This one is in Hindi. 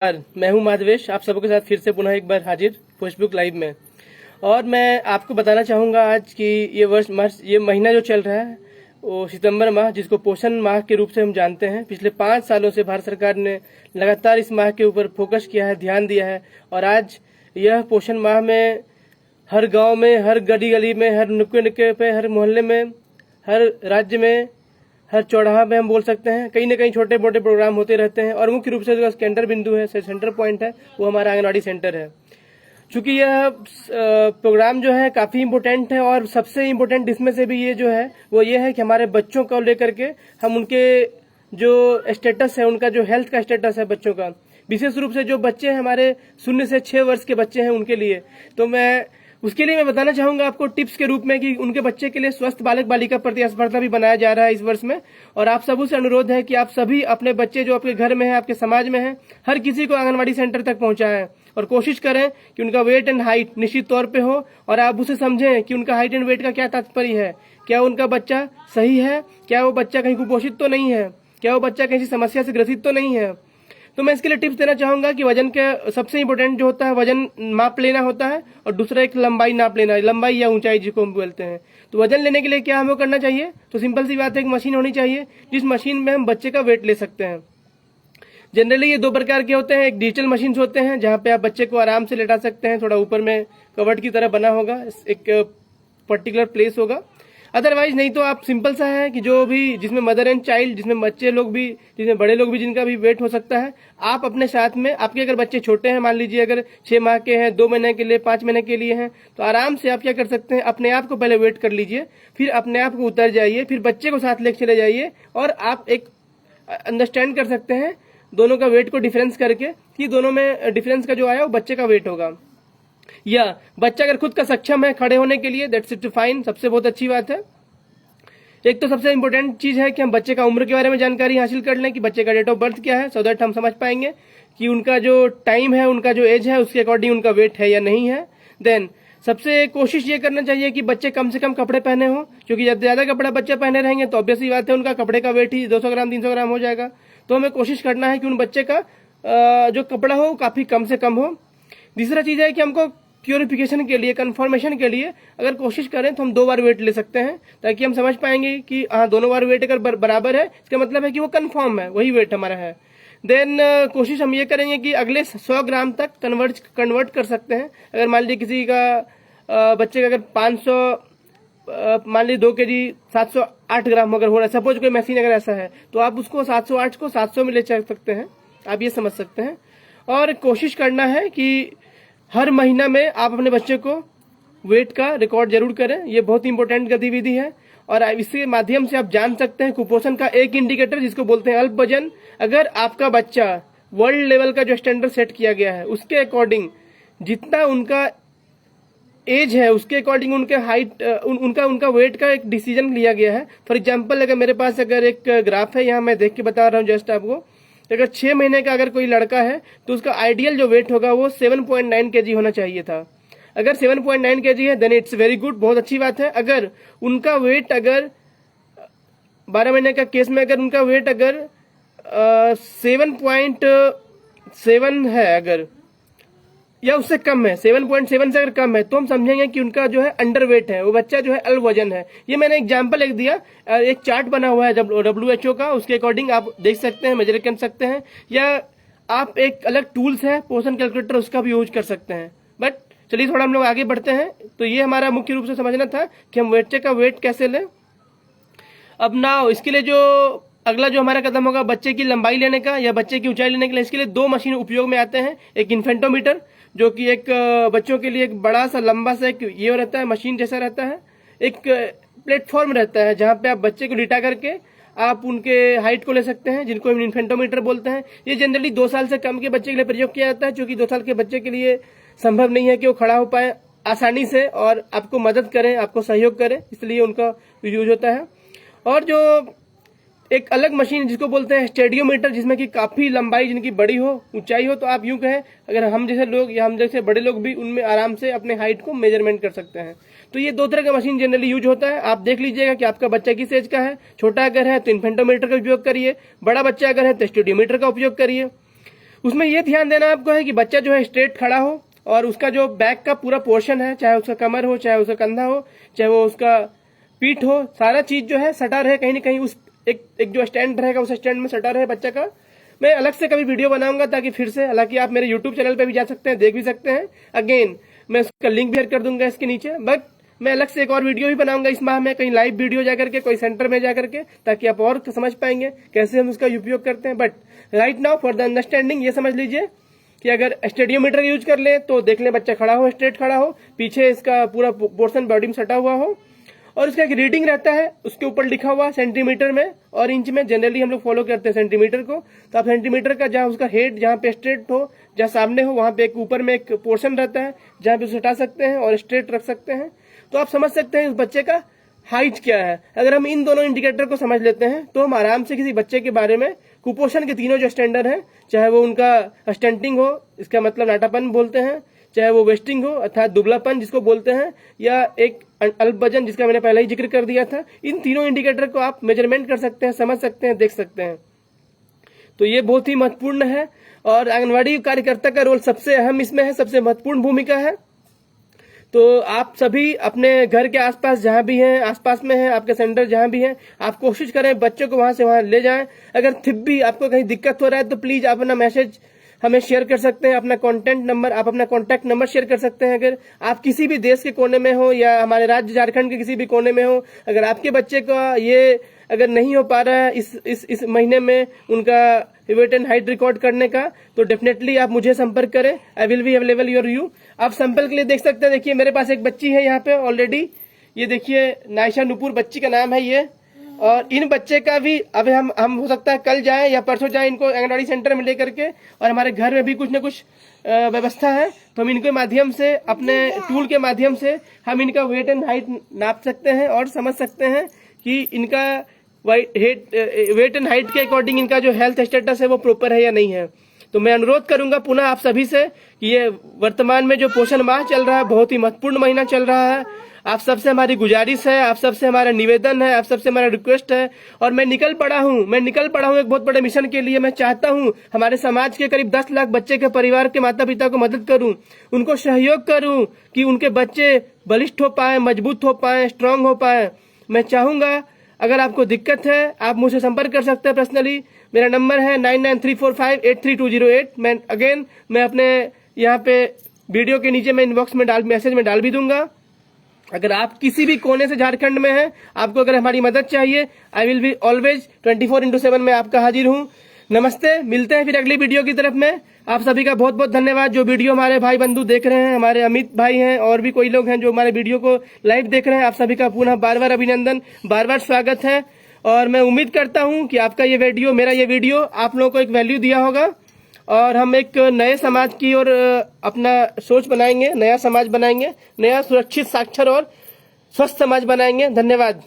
मैं हूं माधवेश, आप सबके साथ फिर से पुनः एक बार हाजिर फेसबुक लाइव में। और मैं आपको बताना चाहूँगा आज कि ये महीना जो चल रहा है वो सितंबर माह, जिसको पोषण माह के रूप से हम जानते हैं। पिछले 5 सालों से भारत सरकार ने लगातार इस माह के ऊपर फोकस किया है, ध्यान दिया है। और आज यह पोषण माह में हर गांव में, हर गली गली में, हर नुक्के नुक्के पे, हर मोहल्ले में, हर राज्य में, हर चौराहा में हम बोल सकते हैं कहीं न कहीं छोटे मोटे प्रोग्राम होते रहते हैं। और मुख्य रूप से जो केंद्र बिंदु है, सेंटर पॉइंट है, वो हमारा आंगनवाड़ी सेंटर है। चूंकि यह प्रोग्राम जो है काफी इम्पोर्टेंट है, और सबसे इम्पोर्टेंट इसमें से भी ये जो है वो ये है कि हमारे बच्चों को लेकर के हम उनके जो स्टेटस है, उनका जो हेल्थ का स्टेटस है बच्चों का, विशेष रूप से जो बच्चे हमारे 0 से 6 वर्ष के बच्चे हैं उनके लिए, तो उसके लिए मैं बताना चाहूंगा आपको टिप्स के रूप में कि उनके बच्चे के लिए स्वस्थ बालक बालिका प्रतिस्पर्धा भी बनाया जा रहा है इस वर्ष में। और आप सबों से अनुरोध है कि आप सभी अपने बच्चे जो आपके घर में है, आपके समाज में है, हर किसी को आंगनवाड़ी सेंटर तक पहुंचाएं और कोशिश करें कि उनका वेट एंड हाइट निश्चित तौर पे हो, और आप उसे समझें कि उनका हाइट एंड वेट का क्या तात्पर्य है। क्या उनका बच्चा सही है? क्या वो बच्चा कहीं कुपोषित तो नहीं है? क्या वो बच्चा किसी समस्या से ग्रसित तो नहीं है? तो मैं इसके लिए टिप्स देना चाहूंगा कि वजन के सबसे इम्पोर्टेंट जो होता है, वजन माप लेना होता है, और दूसरा एक लंबाई नाप लेना, लंबाई या ऊंचाई जिसको हम बोलते हैं। तो वजन लेने के लिए क्या हमें करना चाहिए? तो सिंपल सी बात है, एक मशीन होनी चाहिए जिस मशीन में हम बच्चे का वेट ले सकते हैं। जनरली ये 2 प्रकार के होते हैं। एक डिजिटल मशीन होते हैं जहां पे आप बच्चे को आराम से लेटा सकते हैं, थोड़ा ऊपर में कवर्ड की तरह बना होगा, एक पर्टिकुलर प्लेस होगा। अदरवाइज नहीं तो आप सिंपल सा है कि जो भी जिसमें मदर एंड चाइल्ड, जिसमें बच्चे लोग भी, जिसमें बड़े लोग भी, जिनका भी वेट हो सकता है, आप अपने साथ में, आपके अगर बच्चे छोटे हैं, मान लीजिए अगर 6 माह के हैं, 2 महीने के लिए, 5 महीने के लिए हैं, तो आराम से आप क्या कर सकते हैं, अपने आप को पहले वेट कर लीजिए, फिर अपने आप को उतर जाइए, फिर बच्चे को साथ लेकर चले जाइए, और आप एक अंडरस्टैंड कर सकते हैं दोनों का वेट को डिफरेंस करके कि दोनों में डिफरेंस का जो आया वो बच्चे का वेट होगा। या बच्चा अगर खुद का सक्षम है खड़े होने के लिए, दैट्स इट फाइन, सबसे बहुत अच्छी बात है। एक तो सबसे इंपॉर्टेंट चीज है कि हम बच्चे का उम्र के बारे में जानकारी हासिल कर लें कि बच्चे का डेट ऑफ बर्थ क्या है, सो दैट हम समझ पाएंगे कि उनका जो टाइम है, उनका जो एज है, उसके अकॉर्डिंग उनका वेट है या नहीं है। देन सबसे कोशिश ये करना चाहिए कि बच्चे कम से कम कपड़े पहने हो, क्योंकि जब ज्यादा कपड़ा बच्चे पहने रहेंगे तो ऑब्वियसली बात है उनका कपड़े का वेट ही 200 ग्राम 300 ग्राम हो जाएगा। तो हमें कोशिश करना है कि उन बच्चे का जो कपड़ा हो काफी कम से कम हो। तीसरा चीज है कि हमको प्योरिफिकेशन के लिए, कंफर्मेशन के लिए अगर कोशिश करें तो हम 2 बार वेट ले सकते हैं, ताकि हम समझ पाएंगे कि हाँ दोनों बार वेट अगर बराबर है, इसका मतलब है कि वो कंफर्म है, वही वेट हमारा है। देन कोशिश हम ये करेंगे कि अगले 100 ग्राम तक कन्वर्ट कर सकते हैं। अगर मान लीजिए किसी का बच्चे का अगर 500 मान लीजिए 2 kg 708 ग्राम अगर हो रहा है, सपोज कोई मशीन अगर ऐसा है, तो आप उसको 708 को 700 में ले चल सकते हैं, आप ये समझ सकते हैं। और कोशिश करना है कि हर महीना में आप अपने बच्चे को वेट का रिकॉर्ड जरूर करें, ये बहुत इंपॉर्टेंट गतिविधि है। और इसके माध्यम से आप जान सकते हैं कुपोषण का एक इंडिकेटर जिसको बोलते हैं अल्प वजन। अगर आपका बच्चा वर्ल्ड लेवल का जो स्टैंडर्ड सेट किया गया है उसके अकॉर्डिंग जितना उनका एज है, उसके अकॉर्डिंग उनके हाइट, उनका वेट का एक डिसीजन लिया गया है। फॉर एग्जाम्पल अगर मेरे पास अगर एक ग्राफ है, यहाँ मैं देख के बता रहा हूँ जस्ट आपको, अगर 6 महीने का अगर कोई लड़का है तो उसका आइडियल जो वेट होगा वो 7.9 kg होना चाहिए था। अगर 7.9 kg है देन इट्स वेरी गुड, बहुत अच्छी बात है। अगर उनका वेट अगर 12 महीने का केस में अगर उनका वेट अगर 7.7 है अगर, या उससे कम है, 7.7 से अगर कम है, तो हम समझेंगे कि उनका जो है अंडर वेट है, वो बच्चा जो है अल्प वजन है। ये मैंने एग्जांपल एक दिया, एक चार्ट बना हुआ है WHO का, उसके अकॉर्डिंग आप देख सकते हैं, मेजर कर सकते हैं, या आप एक अलग टूल्स है पोषण कैलकुलेटर, उसका भी यूज कर सकते हैं। बट चलिए थोड़ा हम लोग आगे बढ़ते हैं। तो ये हमारा मुख्य रूप से समझना था कि हम बच्चे का वेट कैसे लें। अब ना इसके लिए जो अगला जो हमारा कदम होगा बच्चे की लंबाई लेने का या बच्चे की ऊंचाई लेने के लिए, इसके लिए 2 मशीन उपयोग में आते हैं। एक इन्फेंटोमीटर जो कि एक बच्चों के लिए एक बड़ा सा लंबा सा एक ये रहता है, मशीन जैसा रहता है, एक प्लेटफॉर्म रहता है जहां पे आप बच्चे को लिटा करके आप उनके हाइट को ले सकते हैं, जिनको हम इन्फेंटोमीटर बोलते हैं। ये जनरली 2 साल से कम के बच्चे के लिए प्रयोग किया जाता है, क्योंकि 2 साल के बच्चे के लिए संभव नहीं है कि वो खड़ा हो पाए आसानी से और आपको मदद करें, आपको सहयोग करें, इसलिए उनका यूज होता है। और जो एक अलग मशीन जिसको बोलते हैं स्टेडियोमीटर, जिसमें कि काफी लंबाई जिनकी बड़ी हो, ऊंचाई हो, तो आप यूं कहें अगर हम जैसे लोग या हम जैसे बड़े लोग भी उनमें आराम से अपने हाइट को मेजरमेंट कर सकते हैं। तो ये 2 तरह का मशीन जनरली यूज होता है। आप देख लीजिएगा कि आपका बच्चा किस एज का है। छोटा अगर है तो इन्फेंटोमीटर का उपयोग करिए, बड़ा बच्चा अगर है तो स्टेडियोमीटर का उपयोग करिए। उसमें ये ध्यान देना आपको है कि बच्चा जो है स्ट्रेट खड़ा हो और उसका जो बैक का पूरा पोर्शन है, चाहे उसका कमर हो, चाहे उसका कंधा हो, चाहे वो उसका पीठ हो, सारा चीज जो है सटा रहे कहीं न कहीं उस एक जो स्टैंड रहेगा उस स्टैंड में सटा रहे बच्चा का। मैं अलग से कभी वीडियो बनाऊंगा ताकि फिर से, हालांकि आप मेरे यूट्यूब चैनल पे भी जा सकते हैं, देख भी सकते हैं। अगेन मैं उसका लिंक भी शेयर कर दूंगा इसके नीचे, बट मैं अलग से एक और वीडियो भी बनाऊंगा इस माह में, कहीं लाइव वीडियो जाकर के, कोई सेंटर में जाकर के, ताकि आप और समझ पाएंगे कैसे हम उसका उपयोग करते हैं। But right now for the understanding ये समझ लीजिए कि अगर स्टेडियोमीटर यूज कर ले तो देख ले बच्चा खड़ा हो, स्ट्रेट खड़ा हो, पीछे इसका पूरा पोर्शन बॉडी में सटा हुआ हो, और उसका एक रीडिंग रहता है, उसके ऊपर लिखा हुआ सेंटीमीटर में और इंच में। जनरली हम लोग फॉलो करते हैं सेंटीमीटर को, तो आप सेंटीमीटर का जहां उसका हेड जहां पे स्ट्रेट हो, जहां सामने हो, वहां पे एक ऊपर में एक पोर्शन रहता है जहां पे उसे हटा सकते हैं और स्ट्रेट रख सकते हैं। तो आप समझ सकते हैं उस बच्चे का हाइट क्या है। अगर हम इन दोनों इंडिकेटर को समझ लेते हैं तो हम आराम से किसी बच्चे के बारे में कुपोषण के तीनों जो स्टैंडर्ड हैं, चाहे वो उनका स्टंटिंग हो, इसका मतलब नाटापन बोलते हैं, चाहे वो वेस्टिंग हो अर्थात दुबलापन जिसको बोलते हैं, या एक अल्प वजन जिसका मैंने पहले ही जिक्र कर दिया था, इन तीनों इंडिकेटर को आप मेजरमेंट कर सकते हैं, समझ सकते हैं, देख सकते हैं। तो ये बहुत ही महत्वपूर्ण है और आंगनवाड़ी कार्यकर्ता का रोल सबसे अहम इसमें है, सबसे महत्वपूर्ण भूमिका है। तो आप सभी अपने घर के आसपास जहां भी हैं, आसपास में हैं, आपके सेंटर जहां भी हैं, आप कोशिश करें बच्चों को वहां से वहां ले जाएं। अगर फिर भी आपको कहीं दिक्कत हो रहा है तो प्लीज आप अपना मैसेज हमें शेयर कर सकते हैं, अपना कॉन्टेक्ट नंबर, आप अपना कॉन्टेक्ट नंबर शेयर कर सकते हैं। अगर आप किसी भी देश के कोने में हो या हमारे राज्य झारखंड के किसी भी कोने में हो, अगर आपके बच्चे का ये अगर नहीं हो पा रहा है इस महीने में उनका वेट एंड हाइट रिकॉर्ड करने का, तो डेफिनेटली आप मुझे संपर्क करें, I will be available your you. आप सैंपल के लिए देख सकते हैं, देखिए मेरे पास एक बच्ची है यहाँ पे ऑलरेडी, ये देखिए नायशा नुपुर बच्ची का नाम है ये। और इन बच्चे का भी अब हम हो सकता है कल जाएं या परसों जाएं इनको आंगनवाड़ी सेंटर में लेकर के, और हमारे घर में भी कुछ न कुछ व्यवस्था है, तो हम इनके माध्यम से, अपने टूल के माध्यम से हम इनका वेट एंड हाइट नाप सकते हैं और समझ सकते हैं कि इनका वेट एंड हाइट के अकॉर्डिंग इनका जो हेल्थ स्टेटस है वो प्रॉपर है या नहीं है। तो मैं अनुरोध करूंगा पुनः आप सभी से कि ये वर्तमान में जो पोषण माह चल रहा है, बहुत ही महत्वपूर्ण महीना चल रहा है। आप सबसे हमारी गुजारिश है, आप सबसे हमारा निवेदन है, आप सबसे हमारा रिक्वेस्ट है, और मैं निकल पड़ा हूं एक बहुत बड़े मिशन के लिए। मैं चाहता हूं हमारे समाज के करीब 10 लाख बच्चे के परिवार के माता पिता को मदद करूं, उनको सहयोग करूं कि उनके बच्चे बलिष्ठ हो पाए, मजबूत हो पाए, स्ट्रांग हो पाए। मैं चाहूंगा अगर आपको दिक्कत है आप मुझसे संपर्क कर सकते हैं पर्सनली। मेरा नंबर है 9934583208। मैं अपने यहाँ पे वीडियो के नीचे मैं इनबॉक्स में मैसेज में डाल भी दूंगा। अगर आप किसी भी कोने से झारखंड में हैं, आपको अगर हमारी मदद चाहिए, आई विल बी ऑलवेज 24/7 में आपका हाजिर हूँ। नमस्ते, मिलते हैं फिर अगली वीडियो की तरफ में। आप सभी का बहुत बहुत धन्यवाद जो वीडियो हमारे भाई बंधु देख रहे हैं, हमारे अमित भाई हैं और भी कोई लोग हैं जो हमारे वीडियो को लाइव देख रहे हैं। आप सभी का पुनः बार बार अभिनंदन, बार बार स्वागत है, और मैं उम्मीद करता हूं कि आपका ये वीडियो, मेरा ये वीडियो आप लोगों को एक वैल्यू दिया होगा और हम एक नए समाज की ओर अपना सोच बनाएंगे, नया समाज बनाएंगे, नया सुरक्षित, साक्षर और स्वस्थ समाज बनाएंगे। धन्यवाद।